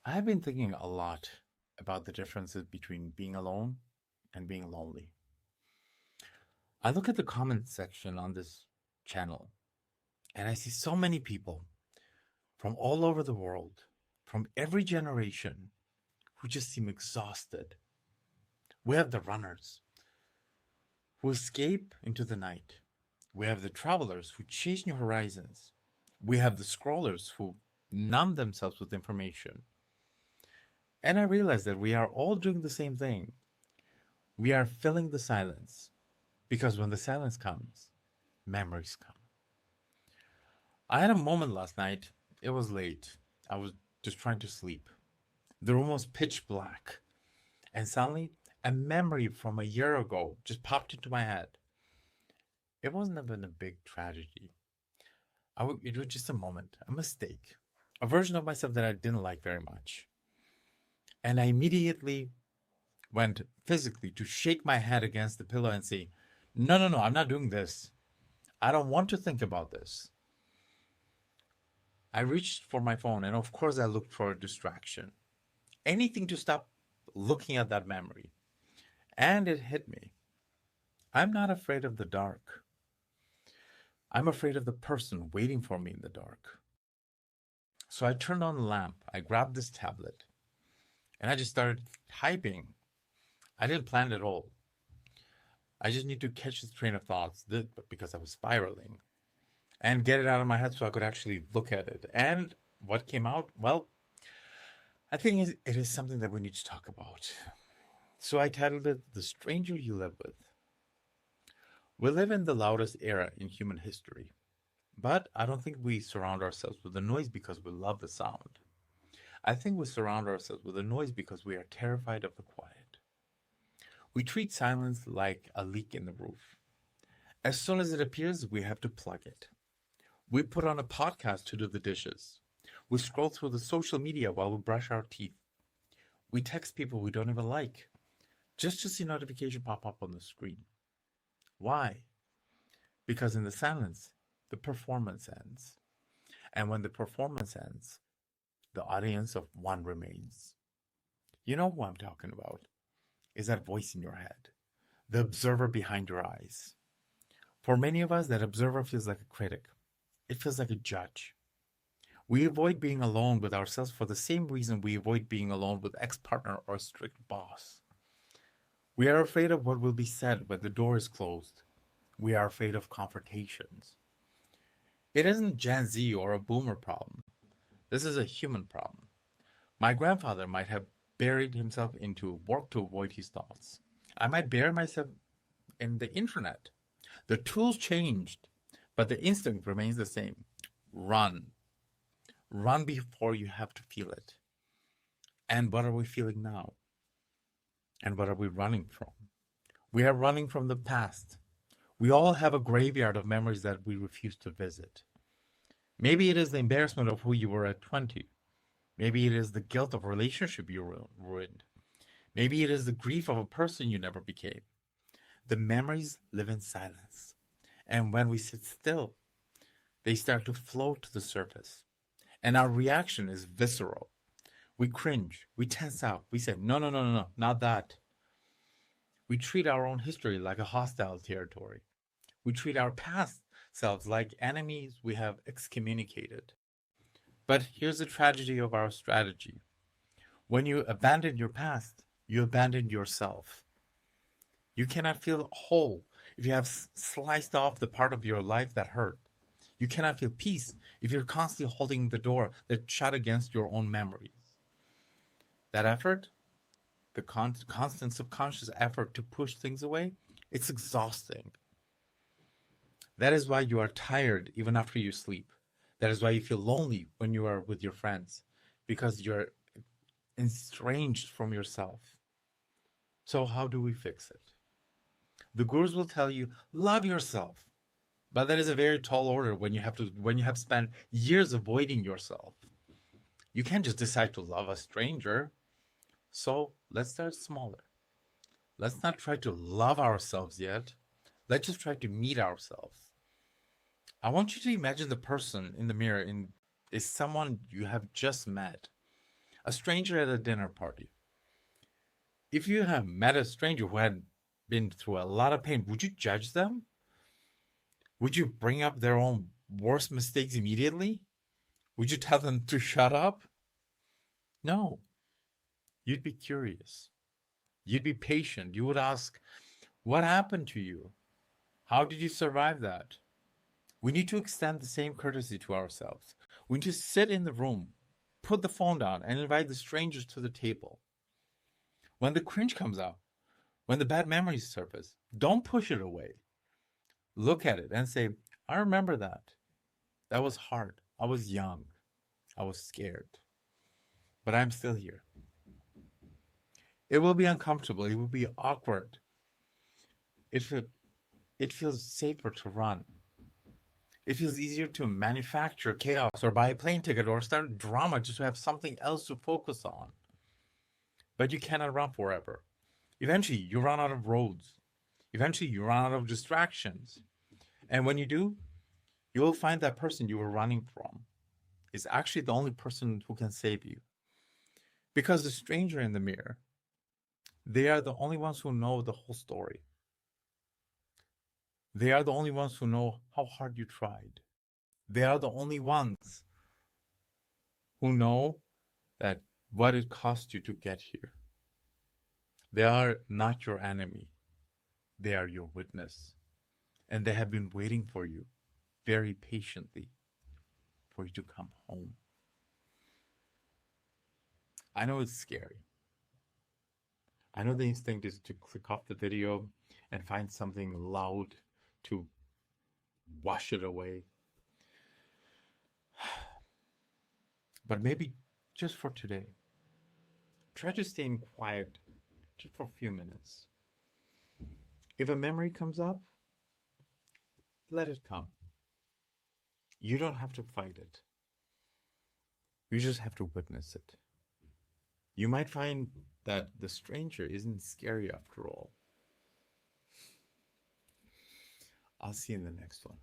I've been thinking a lot about the differences between being alone and being lonely. I look at the comment section on this channel and I see so many people from all over the world, from every generation, who just seem exhausted. We have the runners who escape into the night. We have the travelers who chase new horizons. We have the scrollers who numb themselves with information. And I realize that we are all doing the same thing. We are filling the silence because when the silence comes, memories come. I had a moment last night. It was late. I was just trying to sleep. The room was pitch black. And suddenly, a memory from a year ago just popped into my head. It wasn't even a big tragedy. It was just a moment, a mistake, a version of myself that I didn't like very much. And I immediately went physically to shake my head against the pillow and say, no, no, no, I'm not doing this. I don't want to think about this. I reached for my phone and, of course, I looked for a distraction. Anything to stop looking at that memory. And it hit me. I'm not afraid of the dark. I'm afraid of the person waiting for me in the dark. So I turned on the lamp. I grabbed this tablet and I just started typing. I didn't plan it at all. I just need to catch this train of thoughts because I was spiraling and get it out of my head so I could actually look at it. And what came out? Well, I think it is something that we need to talk about. So I titled it The Stranger You Live With. We live in the loudest era in human history, but I don't think we surround ourselves with the noise because we love the sound. I think we surround ourselves with the noise because we are terrified of the quiet. We treat silence like a leak in the roof. As soon as it appears, we have to plug it. We put on a podcast to do the dishes. We scroll through the social media while we brush our teeth. We text people we don't even like, just to see notification pop up on the screen. Why? Because in the silence, the performance ends. And when the performance ends, the audience of one remains. You know who I'm talking about. Is that voice in your head, the observer behind your eyes. For many of us, that observer feels like a critic. It feels like a judge. We avoid being alone with ourselves for the same reason we avoid being alone with ex-partner or a strict boss. We are afraid of what will be said when the door is closed. We are afraid of confrontations. It isn't Gen Z or a boomer problem. This is a human problem. My grandfather might have buried himself into work to avoid his thoughts. I might bury myself in the internet. The tools changed, but the instinct remains the same. Run. Run before you have to feel it. And what are we feeling now? And what are we running from? We are running from the past. We all have a graveyard of memories that we refuse to visit. Maybe it is the embarrassment of who you were at 20. Maybe it is the guilt of a relationship you ruined. Maybe it is the grief of a person you never became. The memories live in silence. And when we sit still, they start to float to the surface. And our reaction is visceral. We cringe, we tense out, we say, no, no, no, no, no, not that. We treat our own history like a hostile territory. We treat our past selves like enemies we have excommunicated. But here's the tragedy of our strategy. When you abandon your past, you abandon yourself. You cannot feel whole if you have sliced off the part of your life that hurt. You cannot feel peace if you're constantly holding the door that shut against your own memories. That effort, the constant subconscious effort to push things away, it's exhausting. That is why you are tired even after you sleep. That is why you feel lonely when you are with your friends, because you're estranged from yourself. So how do we fix it? The gurus will tell you, love yourself. But that is a very tall order when you have spent years avoiding yourself. You can't just decide to love a stranger. So let's start smaller. Let's not try to love ourselves yet. Let's just try to meet ourselves. I want you to imagine the person in the mirror is someone you have just met. A stranger at a dinner party. If you have met a stranger who had been through a lot of pain, would you judge them? Would you bring up their own worst mistakes immediately? Would you tell them to shut up? No. You'd be curious. You'd be patient. You would ask, what happened to you? How did you survive that? We need to extend the same courtesy to ourselves. We need to sit in the room, put the phone down, and invite the strangers to the table. When the cringe comes out, when the bad memories surface, don't push it away. Look at it and say, I remember that. That was hard. I was young. I was scared. But I'm still here. It will be uncomfortable. It will be awkward. It feels safer to run. It feels easier to manufacture chaos or buy a plane ticket or start drama just to have something else to focus on. But you cannot run forever. Eventually, you run out of roads. Eventually, you run out of distractions. And when you do, you will find that person you were running from is actually the only person who can save you. Because the stranger in the mirror, they are the only ones who know the whole story. They are the only ones who know how hard you tried. They are the only ones who know that what it cost you to get here. They are not your enemy. They are your witness. And they have been waiting for you very patiently for you to come home. I know it's scary. I know the instinct is to click off the video and find something loud to wash it away. But maybe just for today, try to stay in quiet just for a few minutes. If a memory comes up, let it come. You don't have to fight it. You just have to witness it. You might find that the stranger isn't scary after all. I'll see you in the next one.